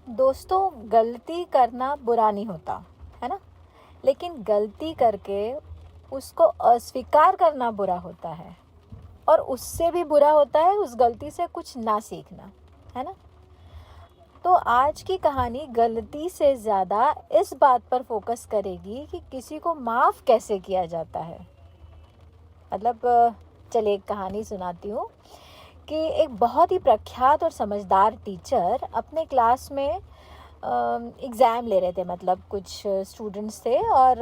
दोस्तों, गलती करना बुरा नहीं होता, है ना? लेकिन गलती करके उसको अस्वीकार करना बुरा होता है। और उससे भी बुरा होता है उस गलती से कुछ ना सीखना, है ना? तो आज की कहानी गलती से ज़्यादा इस बात पर फोकस करेगी कि किसी को माफ़ कैसे किया जाता है। मतलब चलिए एक कहानी सुनाती हूँ कि एक बहुत ही प्रख्यात और समझदार टीचर अपने क्लास में एग्ज़ाम ले रहे थे। मतलब कुछ स्टूडेंट्स थे और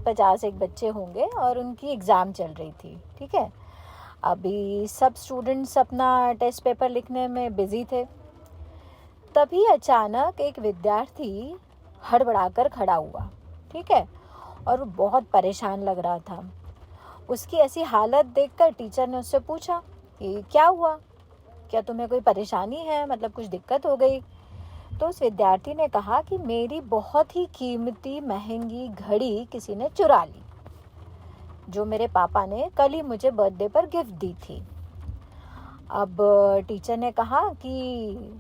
50 एक बच्चे होंगे और उनकी एग्ज़ाम चल रही थी। ठीक है, अभी सब स्टूडेंट्स अपना टेस्ट पेपर लिखने में बिज़ी थे। तभी अचानक एक विद्यार्थी हड़बड़ाकर खड़ा हुआ। ठीक है, और वो बहुत परेशान लग रहा था। उसकी ऐसी हालत देखकर टीचर ने उससे पूछा कि क्या हुआ, क्या तुम्हें कोई परेशानी है, मतलब कुछ दिक्कत हो गई? तो उस विद्यार्थी ने कहा कि मेरी बहुत ही कीमती महंगी घड़ी किसी ने चुरा ली, जो मेरे पापा ने कल ही मुझे बर्थडे पर गिफ्ट दी थी। अब टीचर ने कहा कि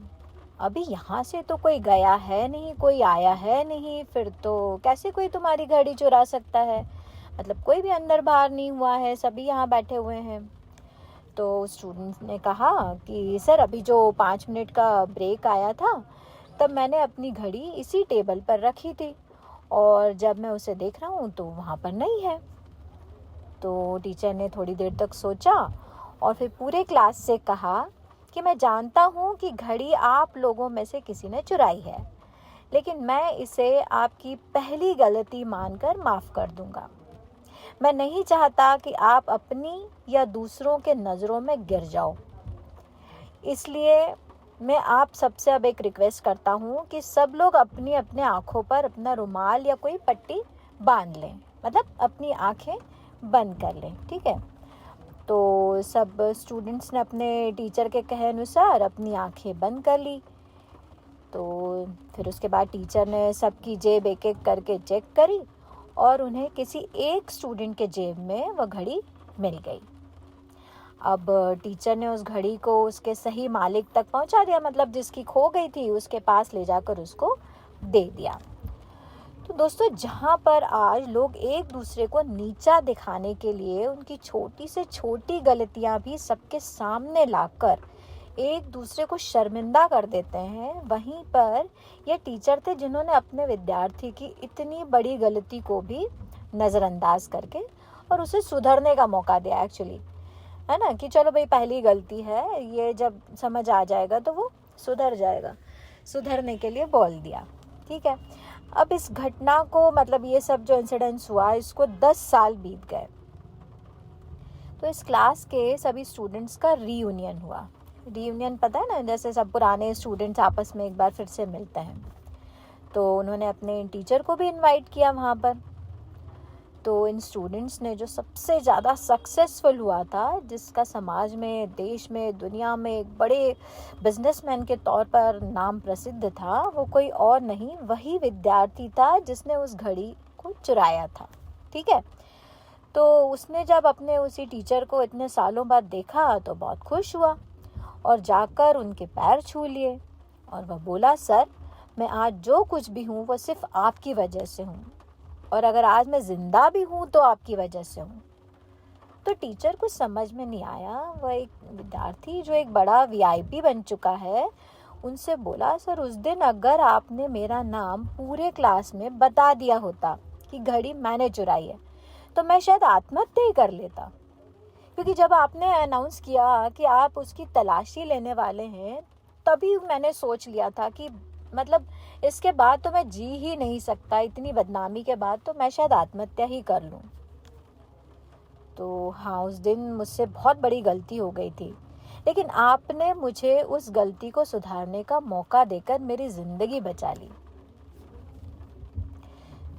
अभी यहाँ से तो कोई गया है नहीं, कोई आया है नहीं, फिर तो कैसे कोई तुम्हारी घड़ी चुरा सकता है? मतलब कोई भी अंदर बाहर नहीं हुआ है, सभी यहाँ बैठे हुए हैं। तो स्टूडेंट ने कहा कि सर, अभी जो 5 मिनट का ब्रेक आया था तब मैंने अपनी घड़ी इसी टेबल पर रखी थी और जब मैं उसे देख रहा हूँ तो वहाँ पर नहीं है। तो टीचर ने थोड़ी देर तक सोचा और फिर पूरे क्लास से कहा कि मैं जानता हूँ कि घड़ी आप लोगों में से किसी ने चुराई है, लेकिन मैं इसे आपकी पहली गलती मानकर माफ़ कर दूँगा। मैं नहीं चाहता कि आप अपनी या दूसरों के नज़रों में गिर जाओ। इसलिए मैं आप सबसे अब एक रिक्वेस्ट करता हूँ कि सब लोग अपनी अपने आँखों पर अपना रुमाल या कोई पट्टी बांध लें, मतलब अपनी आँखें बंद कर लें। ठीक है, तो सब स्टूडेंट्स ने अपने टीचर के कहे अनुसार अपनी आँखें बंद कर ली। तो फिर उसके बाद टीचर ने सबकी जेब एक एक करके चेक करी और उन्हें किसी एक स्टूडेंट के जेब में वह घड़ी मिल गई। अब टीचर ने उस घड़ी को उसके सही मालिक तक पहुंचा दिया, मतलब जिसकी खो गई थी उसके पास ले जाकर उसको दे दिया। तो दोस्तों, जहाँ पर आज लोग एक दूसरे को नीचा दिखाने के लिए उनकी छोटी से छोटी गलतियाँ भी सबके सामने लाकर एक दूसरे को शर्मिंदा कर देते हैं, वहीं पर ये टीचर थे जिन्होंने अपने विद्यार्थी की इतनी बड़ी गलती को भी नज़रअंदाज करके और उसे सुधरने का मौका दिया। एक्चुअली, है ना, कि चलो भाई पहली गलती है, ये जब समझ आ जाएगा तो वो सुधर जाएगा, सुधरने के लिए बोल दिया। ठीक है, अब इस घटना को, मतलब ये सब जो इंसिडेंट्स हुआ, इसको 10 साल बीत गए। तो इस क्लास के सभी स्टूडेंट्स का रीयूनियन हुआ। रीयूनियन पता है ना, जैसे सब पुराने स्टूडेंट्स आपस में एक बार फिर से मिलते हैं। तो उन्होंने अपने टीचर को भी इनवाइट किया वहाँ पर। तो इन स्टूडेंट्स ने जो सबसे ज़्यादा सक्सेसफुल हुआ था, जिसका समाज में, देश में, दुनिया में एक बड़े बिजनेसमैन के तौर पर नाम प्रसिद्ध था, वो कोई और नहीं, वही विद्यार्थी था जिसने उस घड़ी को चुराया था। ठीक है, तो उसने जब अपने उसी टीचर को इतने सालों बाद देखा तो बहुत खुश हुआ और जाकर उनके पैर छू लिए और वह बोला, सर, मैं आज जो कुछ भी हूँ वो सिर्फ आपकी वजह से हूँ, और अगर आज मैं जिंदा भी हूँ तो आपकी वजह से हूँ। तो टीचर को समझ में नहीं आया। वह एक विद्यार्थी जो एक बड़ा वीआईपी बन चुका है, उनसे बोला, सर, उस दिन अगर आपने मेरा नाम पूरे क्लास में बता दिया होता कि घड़ी मैंने चुराई है तो मैं शायद आत्महत्या ही कर लेता, क्योंकि जब आपने अनाउंस किया कि आप उसकी तलाशी लेने वाले हैं, तभी मैंने सोच लिया था कि मतलब इसके बाद तो मैं जी ही नहीं सकता, इतनी बदनामी के बाद तो मैं शायद आत्महत्या ही कर लूं। तो हाँ, उस दिन मुझसे बहुत बड़ी गलती हो गई थी, लेकिन आपने मुझे उस गलती को सुधारने का मौका देकर मेरी ज़िंदगी बचा ली।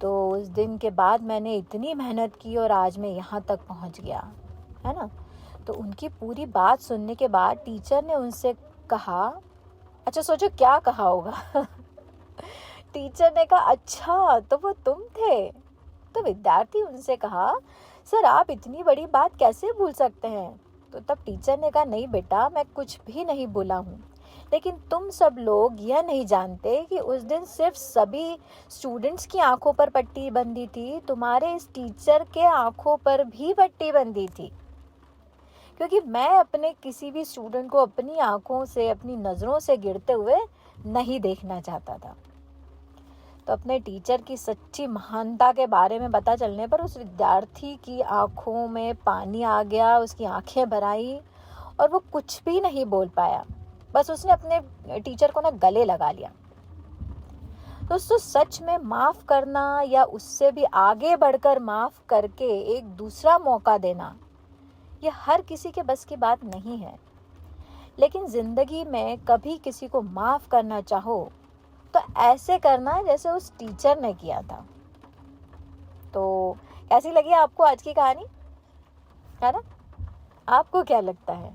तो उस दिन के बाद मैंने इतनी मेहनत की और आज मैं यहाँ तक पहुँच गया, है ना। तो उनकी पूरी बात सुनने के बाद टीचर ने उनसे कहा, अच्छा सोचो क्या कहा होगा। टीचर ने कहा, अच्छा तो वो तुम थे। तो विद्यार्थी उनसे कहा, सर, आप इतनी बड़ी बात कैसे भूल सकते हैं? तो तब टीचर ने कहा, नहीं बेटा, मैं कुछ भी नहीं भूला हूँ। लेकिन तुम सब लोग यह नहीं जानते कि उस दिन सिर्फ सभी स्टूडेंट्स की आंखों पर पट्टी बंधी थी, तुम्हारे इस टीचर के आंखों पर भी पट्टी बंधी थी। क्योंकि मैं अपने किसी भी स्टूडेंट को अपनी आंखों से, अपनी नज़रों से गिरते हुए नहीं देखना चाहता था। तो अपने टीचर की सच्ची महानता के बारे में पता चलने पर उस विद्यार्थी की आंखों में पानी आ गया, उसकी आंखें भर आई और वो कुछ भी नहीं बोल पाया। बस उसने अपने टीचर को ना गले लगा लिया। दोस्तों, सच में माफ़ करना या उससे भी आगे बढ़कर माफ़ करके एक दूसरा मौका देना, ये हर किसी के बस की बात नहीं है। लेकिन ज़िंदगी में कभी किसी को माफ़ करना चाहो तो ऐसे करना जैसे उस टीचर ने किया था। तो कैसी लगी आपको आज की कहानी, है ना? आपको क्या लगता है?